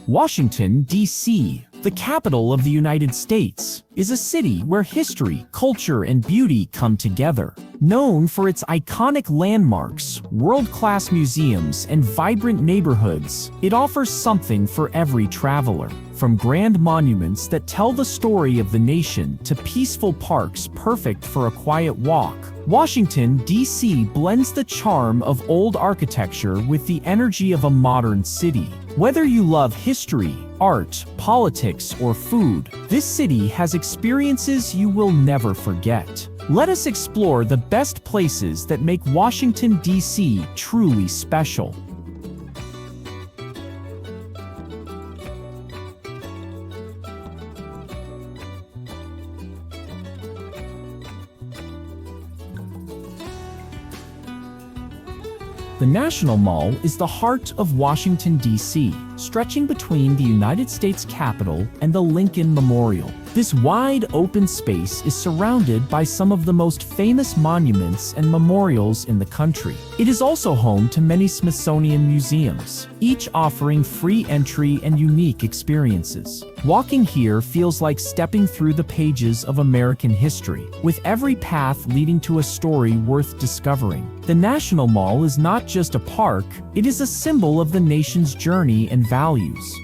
Washington, D.C., the capital of the United States, is a city where history, culture, and beauty come together. Known for its iconic landmarks, world-class museums, and vibrant neighborhoods, it offers something for every traveler. From grand monuments that tell the story of the nation to peaceful parks perfect for a quiet walk, Washington, D.C. blends the charm of old architecture with the energy of a modern city. Whether you love history, art, politics, or food, this city has experiences you will never forget. Let us explore the best places that make Washington, D.C. truly special. The National Mall is the heart of Washington, D.C., stretching between the United States Capitol and the Lincoln Memorial. This wide open space is surrounded by some of the most famous monuments and memorials in the country. It is also home to many Smithsonian museums, each offering free entry and unique experiences. Walking here feels like stepping through the pages of American history, with every path leading to a story worth discovering. The National Mall is not just a park, it is a symbol of the nation's journey and values.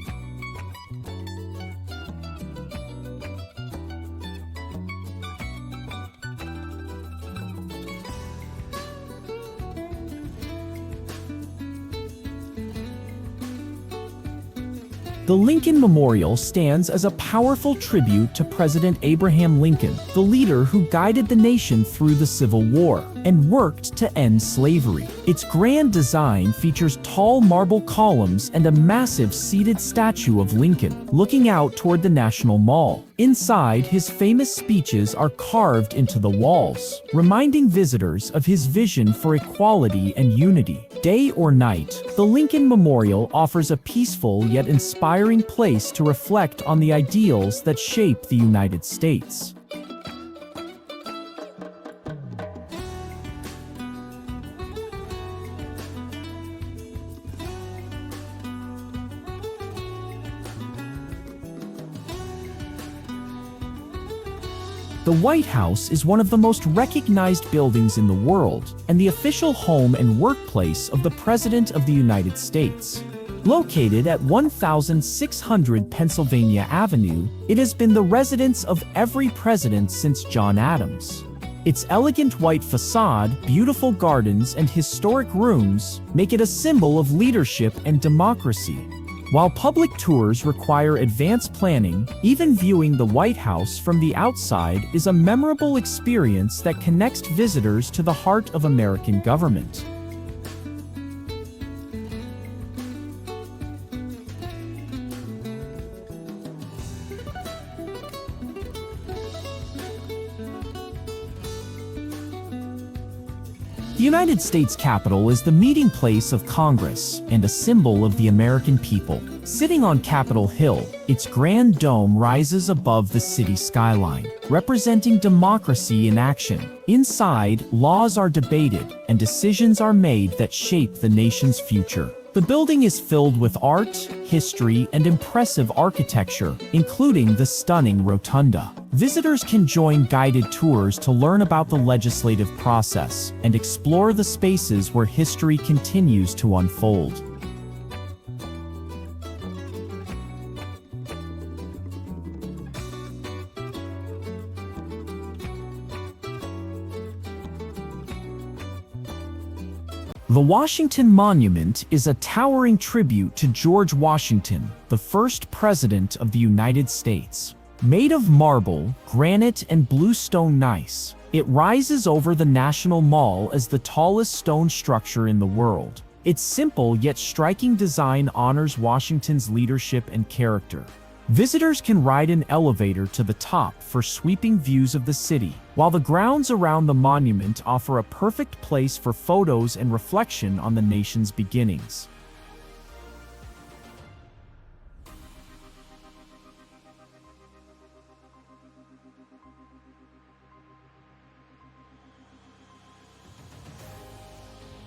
The Lincoln Memorial stands as a powerful tribute to President Abraham Lincoln, the leader who guided the nation through the Civil War and worked to end slavery. Its grand design features tall marble columns and a massive seated statue of Lincoln, looking out toward the National Mall. Inside, his famous speeches are carved into the walls, reminding visitors of his vision for equality and unity. Day or night, the Lincoln Memorial offers a peaceful yet inspiring place to reflect on the ideals that shape the United States. The White House is one of the most recognized buildings in the world and the official home and workplace of the President of the United States. Located at 1600 Pennsylvania Avenue, it has been the residence of every president since John Adams. Its elegant white facade, beautiful gardens, and historic rooms make it a symbol of leadership and democracy. While public tours require advanced planning, even viewing the White House from the outside is a memorable experience that connects visitors to the heart of American government. The United States Capitol is the meeting place of Congress and a symbol of the American people. Sitting on Capitol Hill, its grand dome rises above the city skyline, representing democracy in action. Inside, laws are debated and decisions are made that shape the nation's future. The building is filled with art, history, and impressive architecture, including the stunning rotunda. Visitors can join guided tours to learn about the legislative process and explore the spaces where history continues to unfold. The Washington Monument is a towering tribute to George Washington, the first president of the United States. Made of marble, granite, and bluestone gneiss, it rises over the National Mall as the tallest stone structure in the world. Its simple yet striking design honors Washington's leadership and character. Visitors can ride an elevator to the top for sweeping views of the city, while the grounds around the monument offer a perfect place for photos and reflection on the nation's beginnings.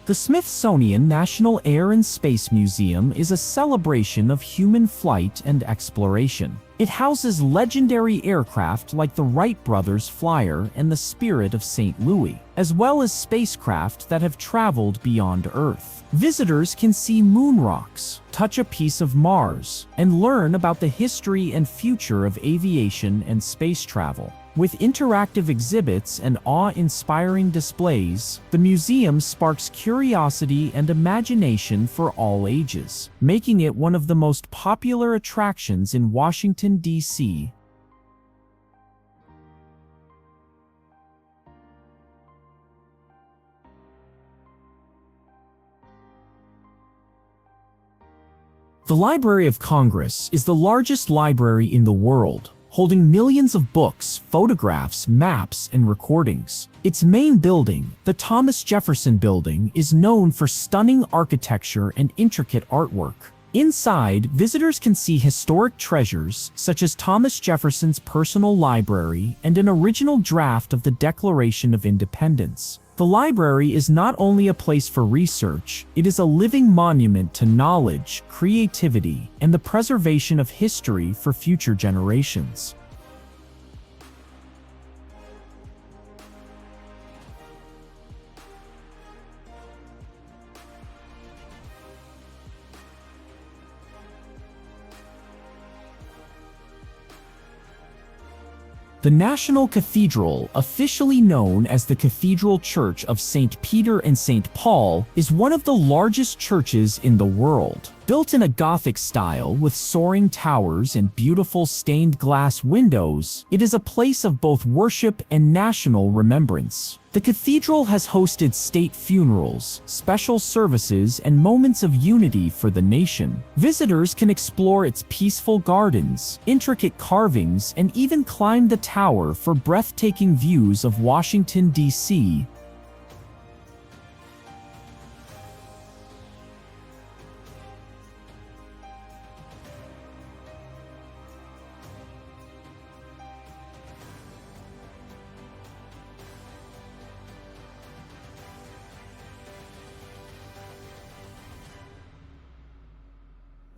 The Smithsonian National Air and Space Museum is a celebration of human flight and exploration. It houses legendary aircraft like the Wright brothers Flyer and the Spirit of St. Louis, as well as spacecraft that have traveled beyond Earth. Visitors can see moon rocks, touch a piece of Mars, and learn about the history and future of aviation and space travel. With interactive exhibits and awe-inspiring displays, the museum sparks curiosity and imagination for all ages, making it one of the most popular attractions in Washington, D.C. The Library of Congress is the largest library in the world, holding millions of books, photographs, maps, and recordings. Its main building, the Thomas Jefferson Building, is known for stunning architecture and intricate artwork. Inside, visitors can see historic treasures such as Thomas Jefferson's personal library and an original draft of the Declaration of Independence. The library is not only a place for research, it is a living monument to knowledge, creativity, and the preservation of history for future generations. The National Cathedral, officially known as the Cathedral Church of St. Peter and St. Paul, is one of the largest churches in the world. Built in a Gothic style with soaring towers and beautiful stained glass windows, it is a place of both worship and national remembrance. The cathedral has hosted state funerals, special services, and moments of unity for the nation. Visitors can explore its peaceful gardens, intricate carvings, and even climb the tower for breathtaking views of Washington, D.C.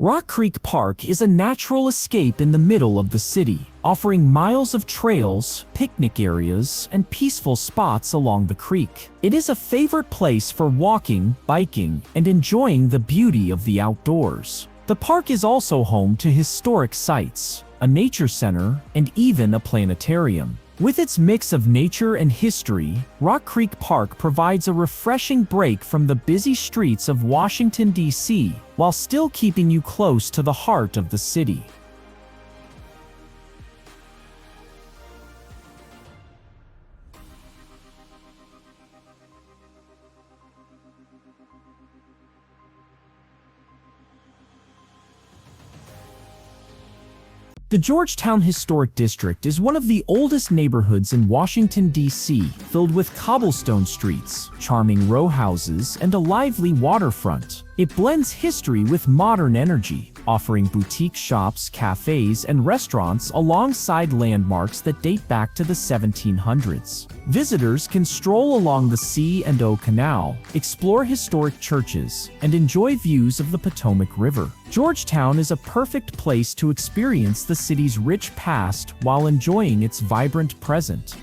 Rock Creek Park is a natural escape in the middle of the city, offering miles of trails, picnic areas, and peaceful spots along the creek. It is a favorite place for walking, biking, and enjoying the beauty of the outdoors. The park is also home to historic sites, a nature center, and even a planetarium. With its mix of nature and history, Rock Creek Park provides a refreshing break from the busy streets of Washington, D.C., while still keeping you close to the heart of the city. The Georgetown Historic District is one of the oldest neighborhoods in Washington, D.C., filled with cobblestone streets, charming row houses, and a lively waterfront. It blends history with modern energy, offering boutique shops, cafes, and restaurants alongside landmarks that date back to the 1700s. Visitors can stroll along the C&O Canal, explore historic churches, and enjoy views of the Potomac River. Georgetown is a perfect place to experience the city's rich past while enjoying its vibrant present.